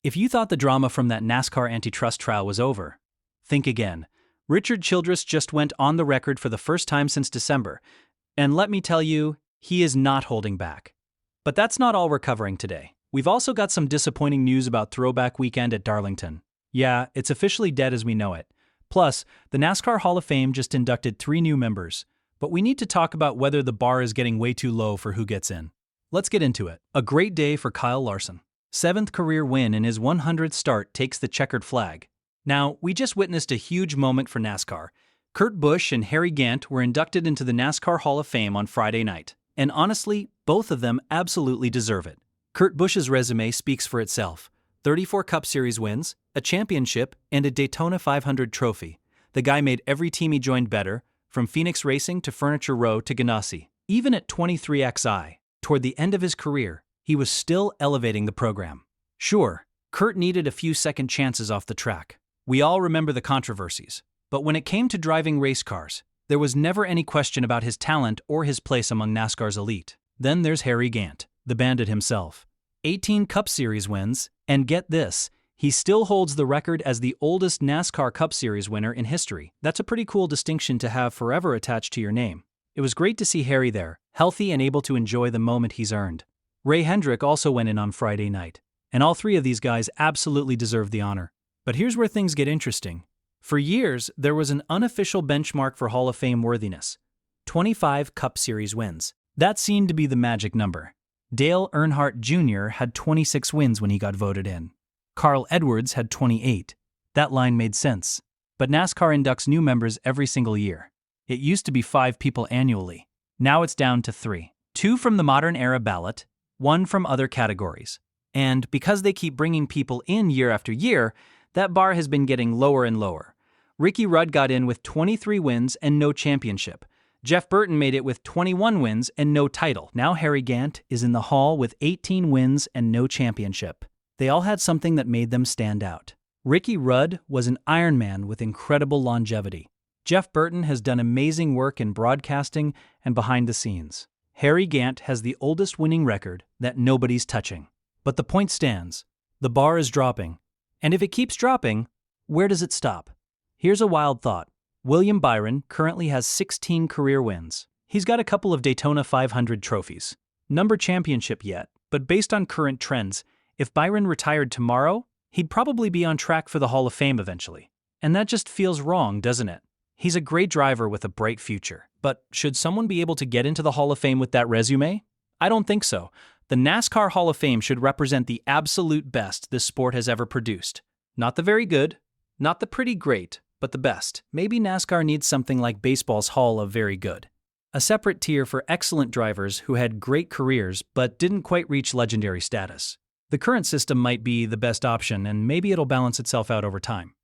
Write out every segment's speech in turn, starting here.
If you thought the drama from that NASCAR antitrust trial was over, think again. Richard Childress just went on the record for the first time since December, and let me tell you, he is not holding back. But that's not all we're covering today. We've also got some disappointing news about Throwback Weekend at Darlington. Yeah, it's officially dead as we know it. Plus, the NASCAR Hall of Fame just inducted 3 new members. But we need to talk about whether the bar is getting way too low for who gets in. Let's get into it. A great day for Kyle Larson. 7th career win in his 100th start takes the checkered flag. Now, we just witnessed a huge moment for NASCAR. Kurt Busch and Harry Gant were inducted into the NASCAR Hall of Fame on Friday night. And honestly, both of them absolutely deserve it. Kurt Busch's resume speaks for itself. 34 Cup Series wins, a championship, and a Daytona 500 trophy. The guy made every team he joined better, from Phoenix Racing to Furniture Row to Ganassi. Even at 23xi, toward the end of his career, he was still elevating the program. Sure, Kurt needed a few second chances off the track. We all remember the controversies. But when it came to driving race cars, there was never any question about his talent or his place among NASCAR's elite. Then there's Harry Gant, the bandit himself. 18 Cup Series wins, and get this, he still holds the record as the oldest NASCAR Cup Series winner in history. That's a pretty cool distinction to have forever attached to your name. It was great to see Harry there, healthy and able to enjoy the moment he's earned. Ray Hendrick also went in on Friday night, and all 3 of these guys absolutely deserve the honor. But here's where things get interesting. For years, there was an unofficial benchmark for Hall of Fame worthiness: 25 Cup Series wins. That seemed to be the magic number. Dale Earnhardt Jr. had 26 wins when he got voted in. Carl Edwards had 28. That line made sense. But NASCAR inducts new members every single year. It used to be 5 people annually. Now it's down to 3. 2 from the modern era ballot, 1 from other categories. And because they keep bringing people in year after year, that bar has been getting lower and lower. Ricky Rudd got in with 23 wins and no championship. Jeff Burton made it with 21 wins and no title. Now Harry Gant is in the Hall with 18 wins and no championship. They all had something that made them stand out. Ricky Rudd was an Ironman with incredible longevity. Jeff Burton has done amazing work in broadcasting and behind the scenes. Harry Gant has the oldest winning record that nobody's touching. But the point stands. The bar is dropping. And if it keeps dropping, where does it stop? Here's a wild thought. William Byron currently has 16 career wins. He's got a couple of Daytona 500 trophies. Number championship yet, but based on current trends, if Byron retired tomorrow, he'd probably be on track for the Hall of Fame eventually. And that just feels wrong, doesn't it? He's a great driver with a bright future. But should someone be able to get into the Hall of Fame with that resume? I don't think so. The NASCAR Hall of Fame should represent the absolute best this sport has ever produced. Not the very good, not the pretty great, but the best. Maybe NASCAR needs something like baseball's Hall of Very Good. A separate tier for excellent drivers who had great careers but didn't quite reach legendary status. The current system might be the best option, and maybe it'll balance itself out over time.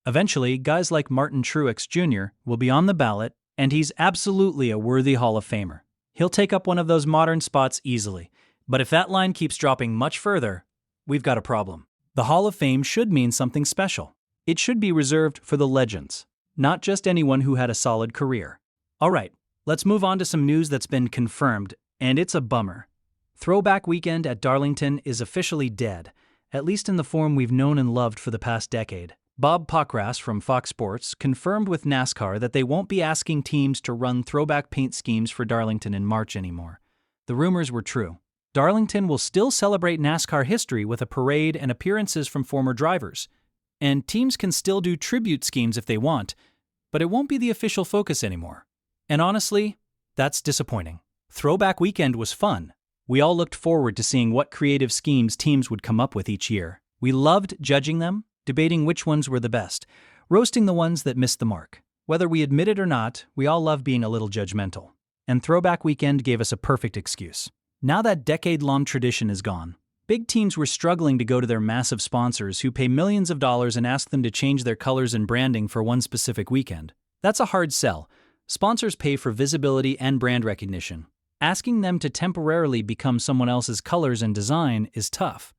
Eventually, guys like Martin Truex Jr. will be on the ballot, and he's absolutely a worthy Hall of Famer. He'll take up one of those modern spots easily. But if that line keeps dropping much further, we've got a problem. The Hall of Fame should mean something special. It should be reserved for the legends, not just anyone who had a solid career. All right, let's move on to some news that's been confirmed, and it's a bummer. Throwback Weekend at Darlington is officially dead, at least in the form we've known and loved for the past decade. Bob Pockras from Fox Sports confirmed with NASCAR that they won't be asking teams to run throwback paint schemes for Darlington in March anymore. The rumors were true. Darlington will still celebrate NASCAR history with a parade and appearances from former drivers. And teams can still do tribute schemes if they want, but it won't be the official focus anymore. And honestly, that's disappointing. Throwback Weekend was fun. We all looked forward to seeing what creative schemes teams would come up with each year. We loved judging them, debating which ones were the best, roasting the ones that missed the mark. Whether we admit it or not, we all love being a little judgmental. And Throwback Weekend gave us a perfect excuse. Now that decade-long tradition is gone, big teams were struggling to go to their massive sponsors who pay millions of dollars and ask them to change their colors and branding for one specific weekend. That's a hard sell. Sponsors pay for visibility and brand recognition. Asking them to temporarily become someone else's colors and design is tough.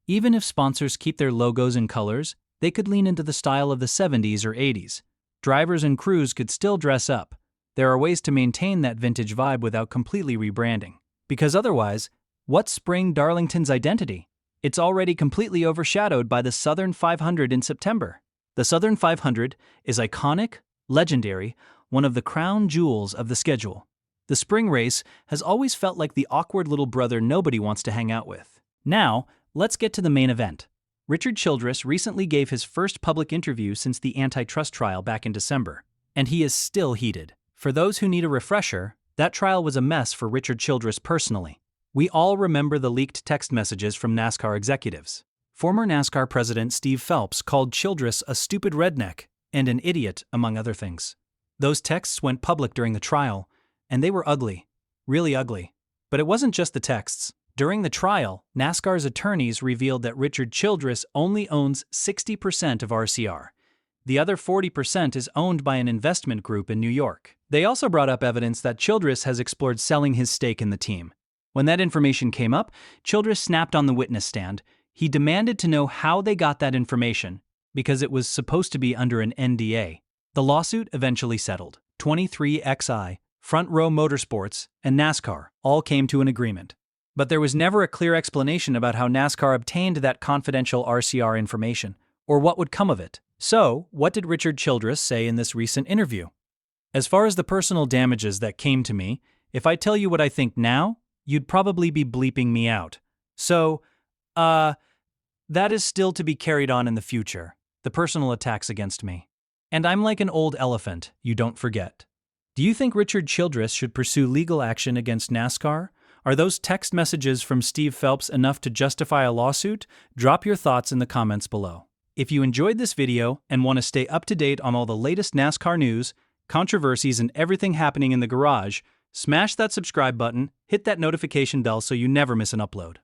Even if sponsors keep their logos and colors, they could lean into the style of the 70s or 80s. Drivers and crews could still dress up. There are ways to maintain that vintage vibe without completely rebranding. Because otherwise, what's spraying Darlington's identity? It's already completely overshadowed by the Southern 500 in September. The Southern 500 is iconic, legendary, one of the crown jewels of the schedule. The spring race has always felt like the awkward little brother nobody wants to hang out with. Now, let's get to the main event. Richard Childress recently gave his first public interview since the antitrust trial back in December, and he is still heated. For those who need a refresher, that trial was a mess for Richard Childress personally. We all remember the leaked text messages from NASCAR executives. Former NASCAR president Steve Phelps called Childress a stupid redneck and an idiot, among other things. Those texts went public during the trial, and they were ugly, really ugly. But it wasn't just the texts. During the trial, NASCAR's attorneys revealed that Richard Childress only owns 60% of RCR. The other 40% is owned by an investment group in New York. They also brought up evidence that Childress has explored selling his stake in the team. When that information came up, Childress snapped on the witness stand. He demanded to know how they got that information, because it was supposed to be under an NDA. The lawsuit eventually settled. 23XI, Front Row Motorsports, and NASCAR all came to an agreement. But there was never a clear explanation about how NASCAR obtained that confidential RCR information, or what would come of it. So, what did Richard Childress say in this recent interview? As far as the personal damages that came to me, if I tell you what I think now, you'd probably be bleeping me out. So, that is still to be carried on in the future, the personal attacks against me. And I'm like an old elephant, you don't forget. Do you think Richard Childress should pursue legal action against NASCAR? Are those text messages from Steve Phelps enough to justify a lawsuit? Drop your thoughts in the comments below. If you enjoyed this video and want to stay up to date on all the latest NASCAR news, controversies, and everything happening in the garage, smash that subscribe button, hit that notification bell so you never miss an upload.